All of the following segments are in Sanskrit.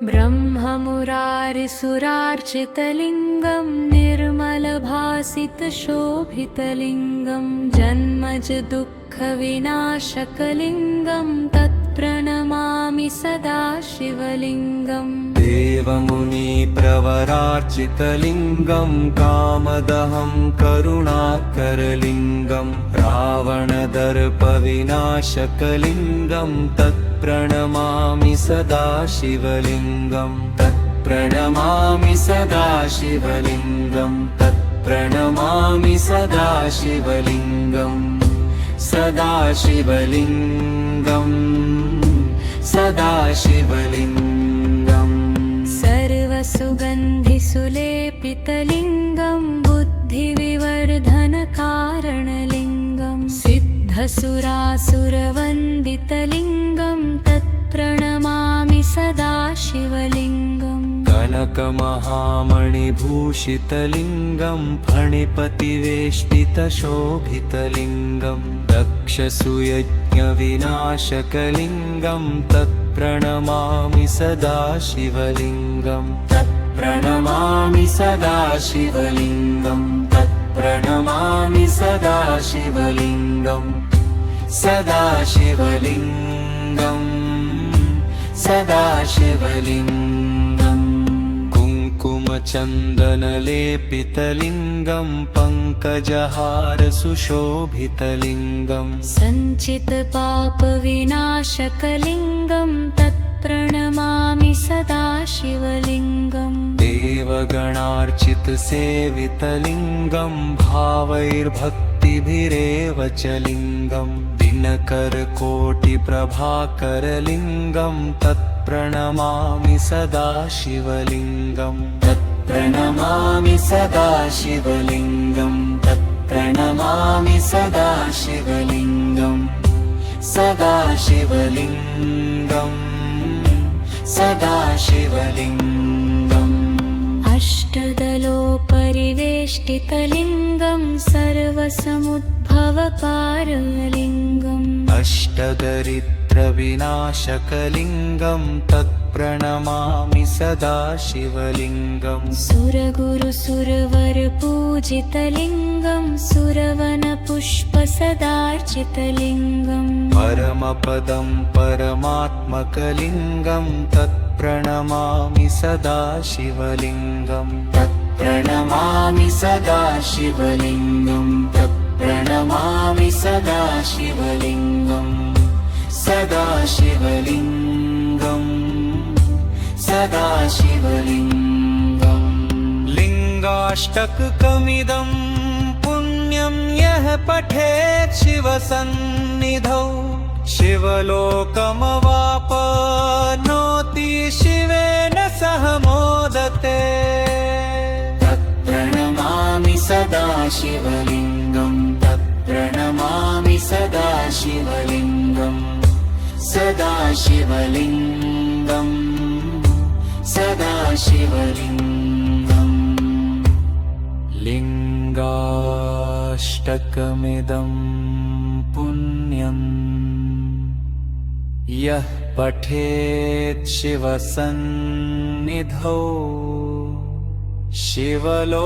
ब्रह्ममुरारिसुरार्चितलिङ्गं निर्मलभासितशोभितलिङ्गं जन्मज दुःखविनाशकलिङ्गं तत्प्रणमामि सदा शिवलिङ्गम् देवमुनिप्रवरार्चितलिङ्गं कामदहं करुणाकरलिङ्गं रावणदर्पविनाशकलिङ्गं तत्प्रणमामि सदा शिवलिङ्गं तत्प्रणमामि सदा शिवलिङ्गं तत्प्रणमामि सदा शिवलिङ्गं सदा शिवलिङ्गं सदा शिवलिङ्गम् सर्वसुगन्धिसुलेपितलिङ्गं बुद्धिविवर्धनकारणलिङ्गं सिद्धसुरासुरवन्दितलिङ्गं तत्प्रणमामि सदा शिवलिङ्गम् कनकमहामणिभूषितलिङ्गं फणिपतिवेष्टितशोभितलिङ्गं दक्षसुयज्ञविनाशकलिङ्गं तत्प्रणमामि सदा शिवलिङ्गं तत्प्रणमामि सदा शिवलिङ्गं तत्प्रणमामि सदा शिवलिङ्गं सदा शिवलिङ्गं सदा शिवलिङ्गम् कुङ्कुमचन्दनलेपितलिङ्गं पङ्कजहारसुशोभितलिङ्गं सञ्चितपापविनाशकलिङ्गं तत्प्रणमामि सदा शिवलिङ्गम् देवगणार्चितसेवितलिङ्गं भावैर्भक्तिभिरेव च लिङ्गं दिनकरकोटिप्रभाकरलिङ्गं तत्प्रणमामि सदा शिवलिङ्गं तत्प्रणमामि सदा शिवलिङ्गं तत्प्रणमामि सदा शिवलिङ्गं सदा शिवलिङ्गं सदा शिवलिङ्गम् अष्टदलोपरिवेष्टितलिङ्गं सर्वसमुद्भवकारलिङ्गम् अष्टदरिद्रविनाशकलिङ्गं तत्प्रणमामि सदा शिवलिङ्गं सुरगुरुसुरवरपूजितलिङ्गं सुरवनपुष्पसदार्चितलिङ्गम् परमपदं परमात्मकलिङ्गं तत्प्रणमामि सदा शिवलिङ्गं तत्प्रणमामि सदा शिवलिङ्गं तत्प्रणमामि सदा शिवलिङ्गं सदा शिवलिङ्गं सदा शिवलिङ्गम् लिङ्गाष्टकमिदं पुण्यं यः पठेत् शिवसन्निधौ शिवलोकमवापनोति शिवेन सह मोदते तत्प्रणमामि सदा शिवलिङ्गं तत्प्रणमामि सदा शिवलिङ्गं सदा शिवलिङ्गं सदा शिवलिङ्गम् लिङ्गाष्टकमिदं पुण्यं यः पठेत् शिवसन्निधौ शिवलोकमवाप्नोति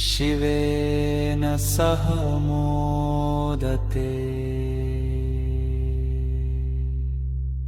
शिवेन सह मोदते।